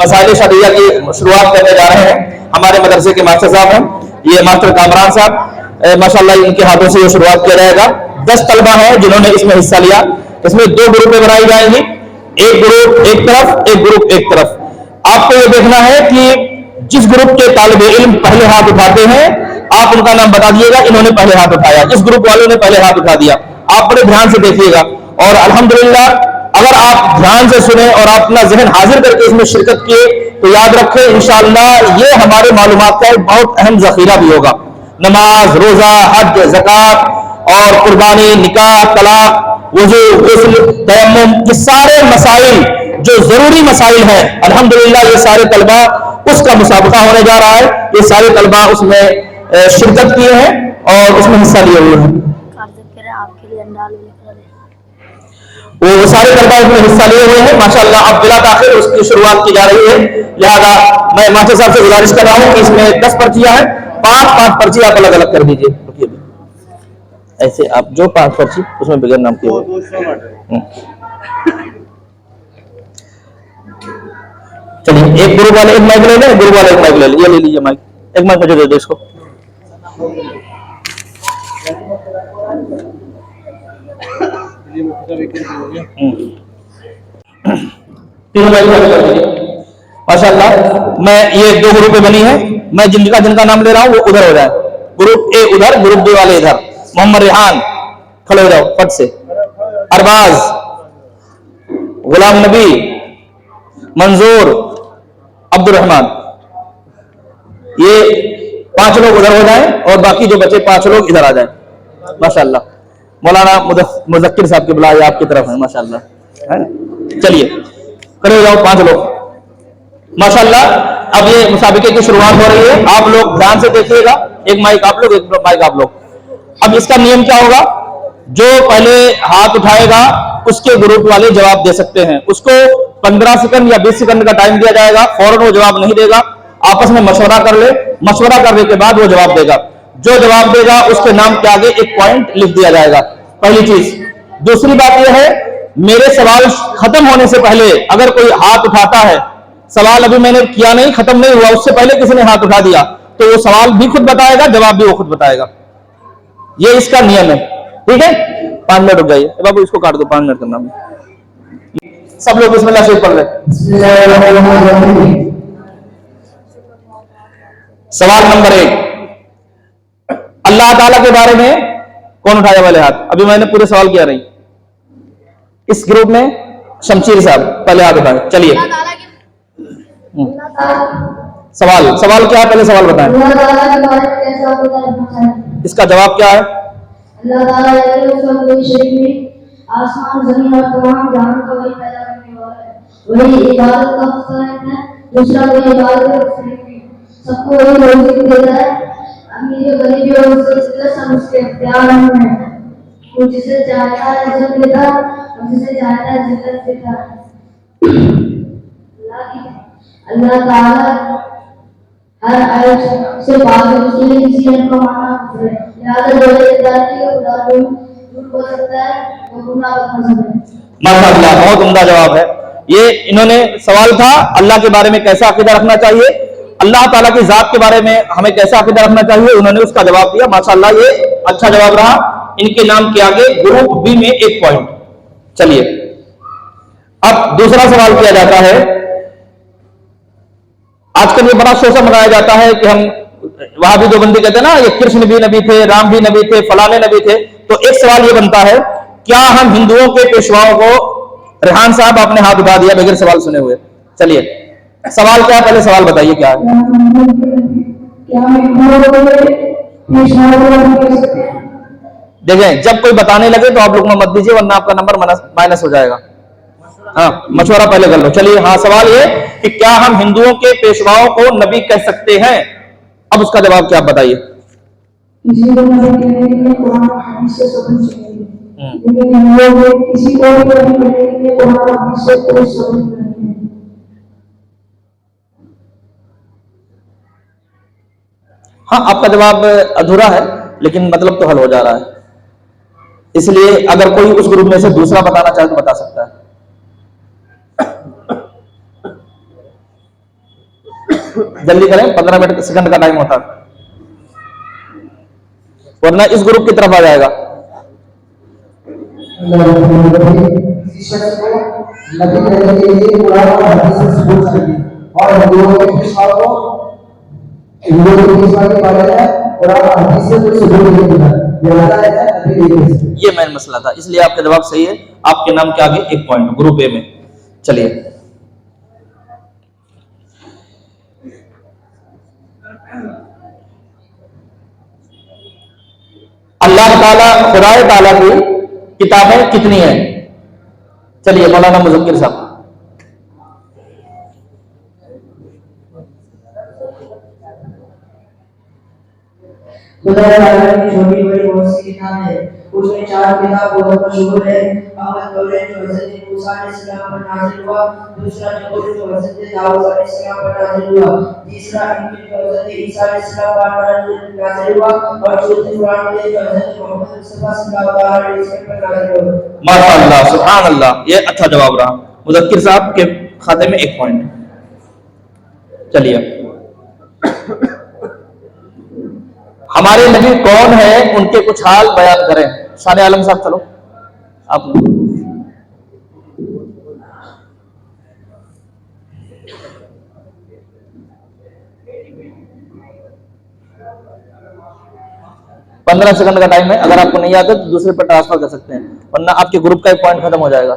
मसाइल शरिया की शुरुआत करने जा रहे हैं। हमारे मदरसे के मास्टर साहब हैं, ये मास्टर कामरान साहब, माशाल्लाह इनके हाथों से ये शुरुआत किया जाएगा। 10 तलबा हैं जिन्होंने इसमें हिस्सा लिया। इसमें 2 ग्रुपें बनाई जाएंगी, एक ग्रुप एक तरफ, एक ग्रुप एक तरफ। आपको ये देखना है कि जिस ग्रुप के तालिब इल्म पहले हाथ उठाते हैं आप उनका नाम बता दिएगा, इन्होंने पहले हाथ उठाया, इस ग्रुप वालों ने पहले हाथ उठा दिया। आप बड़े ध्यान से देखिएगा और अल्हम्दुलिल्लाह अगर आप ध्यान से सुने और अपना जहन हाजिर करके इसमें शिरकत किए तो याद रखें इंशाअल्लाह ये हमारे मालूमात का एक बहुत अहम जखीरा भी होगा। नमाज, रोजा, हज, ज़कात और कुर्बानी, निकाह, तलाक, वुज़ू, गुस्ल, तयम्मुम, ये सारे मसाइल जो जरूरी मसाइल हैं, अल्हम्दुलिल्लाह ये सारे तलबा उसका मुसाबका होने जा रहा है। ये सारे तलबा उसमें शिरकत किए हैं और उसमें हिस्सा लिए हुए हैं। वो सारे तलबा उसमें हिस्सा लिए हुए हैं माशाअल्लाह। अब बिला ताखिर उसकी शुरुआत की जा रही है। लिहाजा मैं मास्टर साहब से गुजारिश कर रहा हूँ कि इसमें 10 पर्चियां हैं, 5 पर्ची आप अलग अलग कर दीजिए। ऐसे आप जो 5 पर्ची उसमें बगैर नाम किए हुए। चलिए एक ग्रुप वाले एक माइक ले लें, ग्रुप वाले एक माइक ले लीजिए, ले लीजिए माइक, एक माइक मुझे दे दो इसको। माशाअल्लाह मैं ये 2 ग्रुपें बनी है, मैं जिनका नाम ले रहा हूँ वो उधर हो जाए, ग्रुप ए उधर, ग्रुप बी वाले इधर। मोहम्मद रेहान खड़े हो जाओ फट से, अरबाज, गुलाम नबी, मंजूर, अब्दुल रहमान, ये 5 लोग उधर हो जाएं और बाकी जो बचे 5 लोग इधर आ जाएं। माशाअल्लाह मौलाना मुज़क्किर साहब की बुलाए आपकी तरफ है माशाअल्लाह, है ना। चलिए खड़े हो जाओ 5 लोग माशाअल्लाह। अब ये मुसाबिके की शुरुआत हो रही है, आप लोग ध्यान से देखिएगा, एक माइक आप लोग, एक माइक आप लोग। अब इसका नियम क्या होगा, जो पहले हाथ उठाएगा उसके ग्रुप वाले जवाब दे सकते हैं, उसको 15 सेकंड या 20 सेकंड का टाइम दिया जाएगा, फौरन वो जवाब नहीं देगा, आपस में मशवरा कर ले, मशवरा करने के बाद वो जवाब देगा। जो जवाब देगा उसके नाम के आगे एक पॉइंट लिख दिया जाएगा, पहली चीज। दूसरी बात यह है, मेरे सवाल खत्म होने से पहले अगर कोई हाथ उठाता है, सवाल अभी मैंने किया नहीं, खत्म नहीं हुआ, उससे पहले किसी ने हाथ उठा दिया तो वो सवाल भी खुद बताएगा, जवाब भी वो खुद बताएगा। ये इसका नियम है, ठीक है। 5 मिनट रुक जाइए बाबू, इसको काट दो, 5 मिनट करना है। सब लोग बिस्मिल्लाह शरीफ पढ़ रहे। सवाल नंबर 1, अल्लाह ताला के बारे में कौन उठाया वाले हाथ? अभी मैंने पूरे सवाल किया नहीं। इस ग्रुप में शमशीर साहब पहले हाथ उठाए, चलिए। सवाल क्या है, पहले सवाल बताएं। इसका जवाब क्या है? अल्लाह ताला आसमान जमीन और तमाम जानवर को वही पैदा करने वाला है, वही इबादत का मुस्तहिक है, दूसरा कोई इबादत का मुस्तहिक नहीं, सबको वही रोज़ी देता है, अमीर गरीब और उसके सब उसके इख्तियार में है, वो जिसे चाहता है इज्जत देता है और जिसे चाहता है जिल्लत देता है। अल्लाह ताला हर आयत से बात है, इसलिए किसी ने को माना है, याद रखिए जाती है खुदा को हो सकता है वो गुनाह कर सकता है। माशाअल्लाह बहुत उम्दा जवाब है। ये इन्होंने सवाल था अल्लाह के बारे में कैसा अकीदा रखना चाहिए, अल्लाह ताला की जात के बारे में हमें कैसा अकीदा रखना चाहिए, उन्होंने उसका जवाब दिया। माशाअल्लाह ये अच्छा जवाब रहा। इनके नाम के आगे ग्रुप बी में 1 पॉइंट। चलिए अब दूसरा सवाल किया जाता है। आजकल ये बड़ा शोषण मनाया जाता है कि हम वहां भी 2 बंदी कहते हैं ना, ये कृष्ण भी नबी थे, राम भी नबी थे, फलाने नबी थे। तो एक सवाल ये बनता है, क्या हम हिंदुओं के पेशवाओं को, रेहान साहब आपने हाथ उठा दिया बगैर सवाल सुने हुए, चलिए सवाल क्या है, पहले सवाल बताइए क्या है। देखें जब कोई बताने लगे तो आप लोग मत दीजिए वरना आपका नंबर माइनस हो जाएगा। हाँ मशवरा पहले कर लो। चलिए हाँ सवाल ये कि क्या हम हिंदुओं के पेशवाओं को नबी कह सकते हैं? अब उसका जवाब क्या आप बताइए। हाँ आपका जवाब अधूरा है लेकिन मतलब तो हल हो जा रहा है, इसलिए अगर कोई उस ग्रुप में से दूसरा बताना चाहे तो बता सकता है। जल्दी करें, 15 सेकंड का टाइम होता है, वरना इस ग्रुप की तरफ आ जाएगा। किसी शख्स को नबी कहने के लिए कुरान और हदीस से सबूत चाहिए, और हिंदुओं के विश्वास को हिंदुओं के विश्वास के बारे में कुरान और हदीस से कोई सबूत नहीं मिला, लिहाजा है नबी नहीं कह सकते। ये मेन मसला था, इसलिए आपका जवाब सही है। आपके नाम के आगे 1 पॉइंट ग्रुप ए में। चलिए, अल्लाह ताला खुदा ताला की किताबें कितनी हैं? चलिए मौलाना मुज़क्किर साहब। खुदा ताला की छोटी बड़ी बहुत सी किताबें हैं। उसमें 4 किताब बहुत मशहूर है। पहला तौरात जो हज़रत मूसा अलैहिस्सलाम पर नाज़िल हुआ, दूसरा ज़बूर जो हज़रत दाऊद अलैहिस्सलाम पर नाज़िल हुआ, तीसरा इंजील जो हज़रत ईसा अलैहिस्सलाम पर नाज़िल हुआ, और चौथी कुरान जो हज़रत मोहम्मद मुस्तफा सल्लल्लाहु अलैहि वसल्लम पर नाज़िल हुआ। माशाअल्लाह, सुभान अल्लाह, ये अच्छा जवाब रहा। मुज़क्किर साहब के खाते में 1 पॉइंट। चलिए, हमारे नबी कौन है, उनके कुछ हाल बयान करें। शान आलम साहब चलो आप। पंद्रह सेकंड का टाइम है, अगर आपको नहीं आता तो दूसरे पर ट्रांसफर कर सकते हैं, वरना आपके ग्रुप का 1 पॉइंट खत्म हो जाएगा।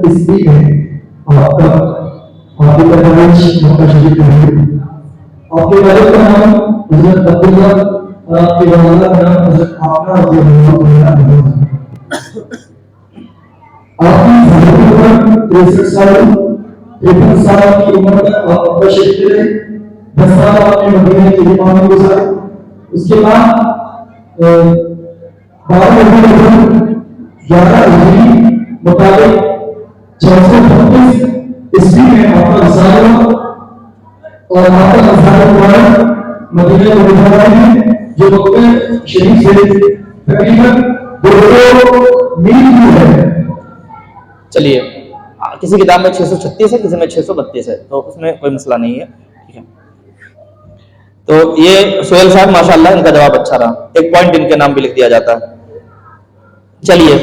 ईस्वी में आपका आपके पैदाइश मक्का शरीफ में हुई। आपके वालिद का नाम हज़रत अब्दुल्ला और आपके वालिदा का नाम हज़रत आमना रज़ियल्लाहु अन्हा है। आपकी ज़िंदगी में 63 साल 53 साल की उम्र तक आप मक्का शरीफ में रहे। 10 साल आपने मदीने की इमाम में गुजारे। उसके बाद 12 रबीउल 11 हिजरी मुताबिक 432 ईस्वी में आपका रिसाला हुआ, और आपका रिसाला मुबारक मदीना मुनव्वरा में, जो मक्का शरीफ से तकरीबन 200 मील दूर है। चलिए, किसी किताब में 636 है, किसी में 632 है, तो उसमें कोई मसला नहीं है, ठीक है। तो ये सोहेल साहब माशाल्लाह, इनका जवाब अच्छा रहा, 1 पॉइंट इनके नाम भी लिख दिया जाता है। चलिए,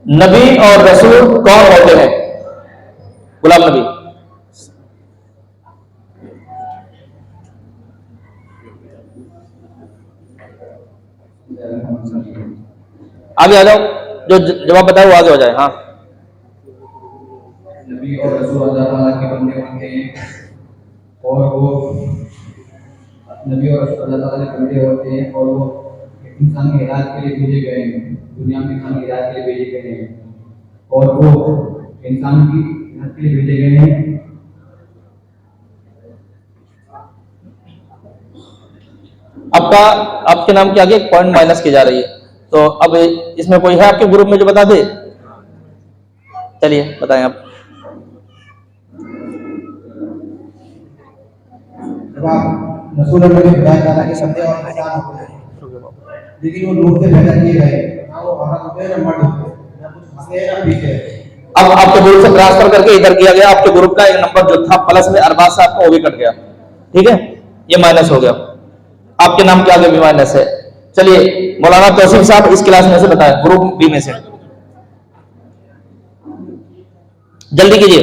नबी और रसूल कौन होते हैं? गुलाम नबी। आगे आ जाओ, जो जवाब बताओ वो आगे हो जाए। हाँ, नबी और रसूल अल्लाह ताला के बंदे होते हैं, और वो नबी और रसूल अल्लाह ताला के बंदे होते हैं, और वो इंसान की हिदायत के लिए भेजे गए हैं, दुनिया में इंसान की हिदायत के लिए भेजे गए हैं, और वो इंसान की हिदायत के लिए भेजे गए हैं। आपका आपके नाम के आगे 1 पॉइंट माइनस की जा रही है, तो अब इसमें कोई है आपके ग्रुप में जो बता दे? चलिए बताएं आप। रसूल अल्लाह के खुदा ताला के बंदे और इंसान होते हैं, लेकिन वो नूर से पैदा किए गए, ना वो औरत होते हैं ना मर्द होते हैं, ना कुछ हंसे ना पीछे। अब आपके ग्रुप से ट्रांसफर करके इधर किया गया, आपके ग्रुप का एक नंबर जो था प्लस में अरबाज साहब का, वो भी कट गया, ठीक है, ये माइनस हो गया, आपके नाम के आगे भी माइनस है। चलिए, मौलाना तौसीफ साहब इस क्लास में से बताएं, ग्रुप बी में से जल्दी कीजिए।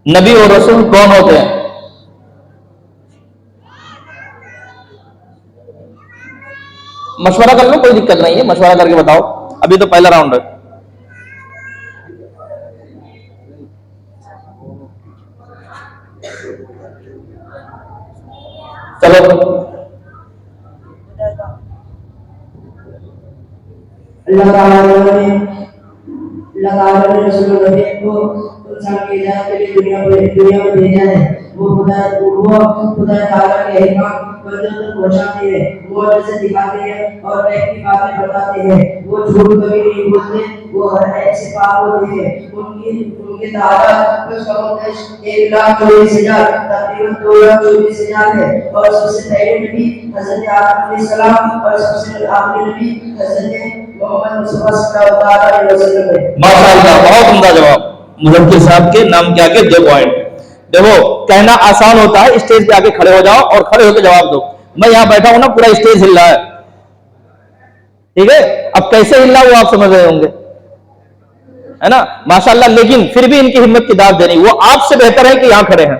नबी और रसूल कौन होते हैं? मशवरा कर लो, कोई दिक्कत नहीं है, मशवरा करके बताओ, अभी तो पहला राउंड है। चलो, अल्लाह ताला ने रसूल नबी को इंसान की हिदायत के लिए दुनिया में भेजा है। वो खुदा ताला के हिकमत बंदों तक पहुंचाते हैं, वो जैसे दिखाते हैं और एक बातें बताते हैं, वो झूठ कभी नहीं बोलते, वो हर एक से पाक होते हैं। उनके तादाद कुछ कम देश 1,24,000 तकरीबन 2,24,000 है। और सबसे पहले नबी हजरत आदम अलैहिस्सलाम और सबसे आखिरी नबी हजरत मोहम्मद मुस्तफा सल्लल्लाहु अलैहि वसल्लम है। माशाअल्लाह, बहुत उम्दा जवाब मुजफ्फर साहब के नाम के आगे 2 पॉइंट। देखो, कहना आसान होता है, स्टेज पे आके खड़े हो जाओ और खड़े होकर जवाब दो। मैं यहां बैठा हूं ना, पूरा स्टेज हिल रहा है, ठीक है। अब कैसे हिल रहा वो आप समझ रहे होंगे, है ना। माशाअल्लाह, लेकिन फिर भी इनकी हिम्मत की दाद देनी, वो आपसे बेहतर है कि यहां खड़े हैं।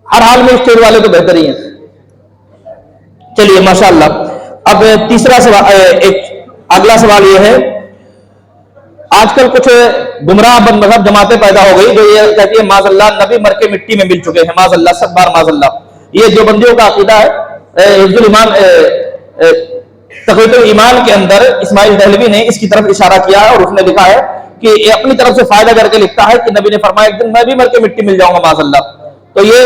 हर हाल में स्टेज वाले तो बेहतर ही हैं। चलिए माशाअल्लाह। अब तीसरा सवाल, एक अगला सवाल ये है, आजकल कुछ गुमराह बदमज़हब जमातें पैदा हो गई जो ये कहती है माज़अल्लाह नबी मर के मिट्टी में मिल चुके हैं, माज़अल्लाह, सब बार माज़अल्लाह। ये जो बंदियों का अकीदा है। हिफ्ज़ुल ईमान, तक़रीबुल ईमान के अंदर इस्माइल दहलवी ने इसकी तरफ इशारा किया है और उसने लिखा है कि ये अपनी तरफ से फायदा करके लिखता है कि नबी ने फरमाया एक दिन मैं भी मर के मिट्टी मिल जाऊंगा, माज़अल्लाह। तो ये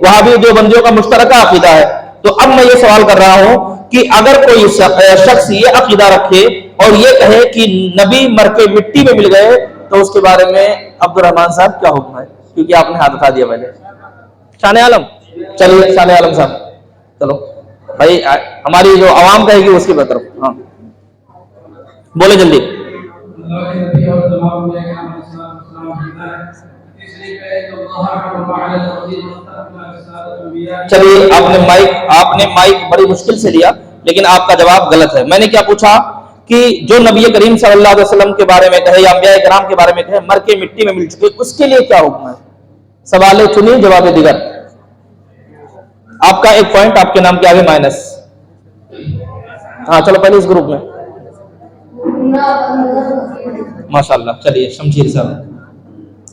वहाबी जो बंदियों का मुश्तरका अकीदा है। तो अब मैं ये सवाल कर रहा हूं कि अगर कोई शख्स ये अकीदा रखे और ये कहे कि नबी मर के मिट्टी में मिल गए, तो उसके बारे में अब्दुर्रहमान साहब क्या हुक्म है? क्योंकि आपने हाथ उठा दिया पहले। शान आलम, चलिए शान आलम साहब, चलो भाई, हमारी जो आवाम कहेगी उसकी तरफ, हाँ बोले जल्दी। चलिए, आपने माइक बड़ी मुश्किल से लिया, लेकिन आपका जवाब गलत है। मैंने क्या पूछा कि जो नबी करीम सल्लल्लाहु अलैहि वसल्लम के बारे में कहे या अंबिया किराम के बारे में कहे मर के मिट्टी में मिल चुके, उसके लिए क्या हुक्म है? सवाल चुनिए, जवाब दिगर। आपका 1 पॉइंट आपके नाम के आगे माइनस। हाँ चलो, पहले इस ग्रुप में। माशाअल्लाह, चलिए शमशीर साहब,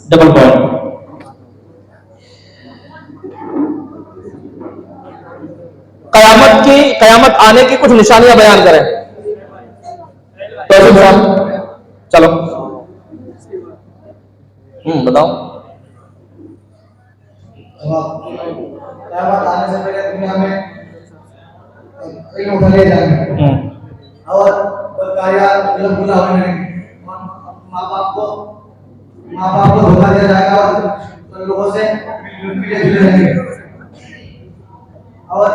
डबल पॉइंट। कयामत आने की कुछ निशानियां बयान करें। तो चलो, बताओ। कयामत आने से पहले दुनिया में उठा ले जाएंगे और बुला होने लगेंगे। माँ बाप को धोखा दिया जाएगा और लोगों से मिले जुले रहेंगे और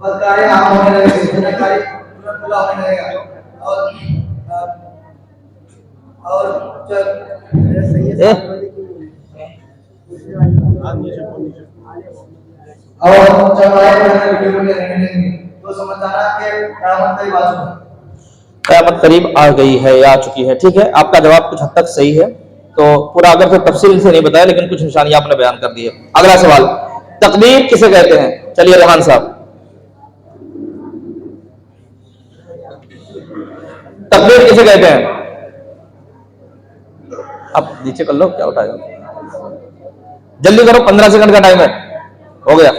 बदकारें आम होने लगेंगे, बुला होने लगेगा और तो समझदार के क़यामत करीब आ गई है या आ चुकी है। ठीक है, आपका जवाब कुछ हद तक सही है। तो पूरा अगर फिर तफसील से नहीं बताया, लेकिन कुछ निशानियां आपने बयान कर दी है। अगला सवाल, तकदीर किसे कहते हैं? चलिए रेहान साहब, तकदीर किसे कहते हैं? आप नीचे कर लो, क्या उठाएगा, जल्दी करो, 15 सेकंड का टाइम है, हो गया।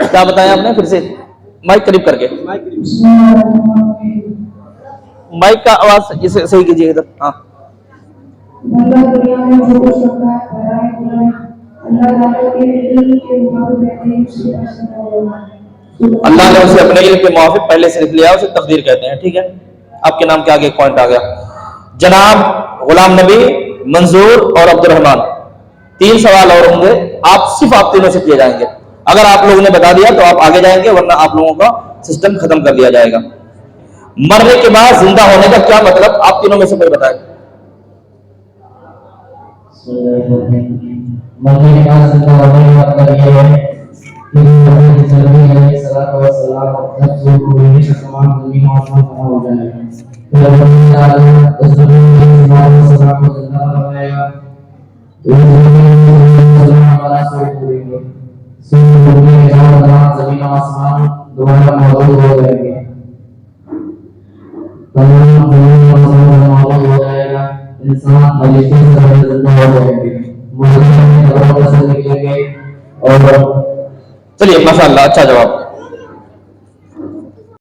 क्या बताया आपने? फिर से माइक करीब करके, माइक का आवाज इसे सही कीजिए इधर। हाँ, अल्लाह ने उसे अपने इल्म के मुआफिक पहले से लिख लिया, उसे तकदीर कहते हैं। ठीक है, आपके नाम के आगे एक पॉइंट आ गया। जनाब गुलाम नबी, मंजूर और अब्दुर्रहमान, 3 सवाल और होंगे। सिर्फ आप तीनों से किए जाएंगे। अगर आप लोगों ने बता दिया तो आप आगे जाएंगे, वरना आप लोगों का सिस्टम खत्म कर दिया जाएगा। मरने के बाद जिंदा होने का क्या मतलब? आप तीनों में से कोई बताए। मरने के बाद जिंदा होने का मतलब ये है कि नबी सल्लल्लाहु अलैहि वसल्लम जब जो कोई भी समान जमीन और आसमान बना हो जाएगा, फिर अल्लाह ताला उस नबी सल्लल्लाहु को जिंदा बनाएगा। तो सलाम वाला सोच करेंगे, सुन दुनिया के जहां जमीन और आसमान दोबारा मौजूद हो जाएंगे। तमाम जमीन और आसमान मौजूद हो जाएगा, इंसान फरिश्ते से जिंदा हो जाएंगे, मुझे कब्र से निकलेंगे। और चलिए माशाअल्लाह, अच्छा जवाब।